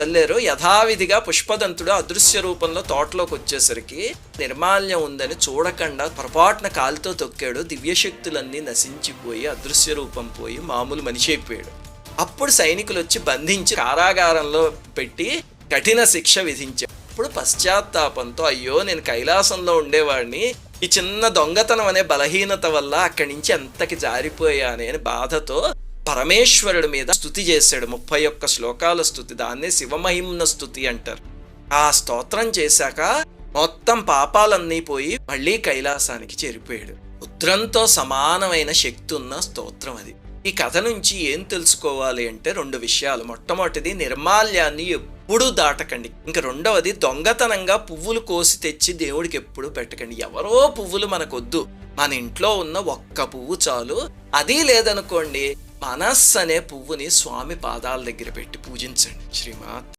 చల్లారు. యథావిధిగా పుష్పదంతుడు అదృశ్య రూపంలో తోటలోకి వచ్చేసరికి నిర్మాల్యం ఉందని చూడకుండా పొరపాటున కాలుతో తొక్కాడు. దివ్యశక్తులన్నీ నశించిపోయి అదృశ్య రూపం పోయి మామూలు మనిషి అయిపోయాడు. అప్పుడు సైనికులు వచ్చి బంధించి కారాగారంలో పెట్టి కఠిన శిక్ష విధించారు. అప్పుడు పశ్చాత్తాపంతో అయ్యో నేను కైలాసంలో ఉండేవాడిని, ఈ చిన్న దొంగతనం అనే బలహీనత వల్ల అక్కడి నుంచి ఎంతకి జారిపోయానే అని బాధతో పరమేశ్వరుడి మీద స్తుతి చేశాడు. 31 శ్లోకాల స్తుతి, దాన్నే శివమహిమ్న స్తుతి అంటారు. ఆ స్తోత్రం చేశాక మొత్తం పాపాలన్నీ పోయి మళ్ళీ కైలాసానికి చేరిపోయాడు. రుద్రంతో సమానమైన శక్తి ఉన్న స్తోత్రం అది. ఈ కథ నుంచి ఏం తెలుసుకోవాలి అంటే 2 విషయాలు. మొట్టమొదటిది, నిర్మాల్యాన్ని ఎప్పుడూ దాటకండి. ఇంకా రెండవది, దొంగతనంగా పువ్వులు కోసి తెచ్చి దేవుడికి ఎప్పుడు పెట్టకండి. ఎవరో పువ్వులు మనకొద్దు, మన ఇంట్లో ఉన్న ఒక్క పువ్వు చాలు. అది లేదనుకోండి, మనస్సు అనే పువ్వుని స్వామి పాదాల దగ్గర పెట్టి పూజించండి. శ్రీమాత్.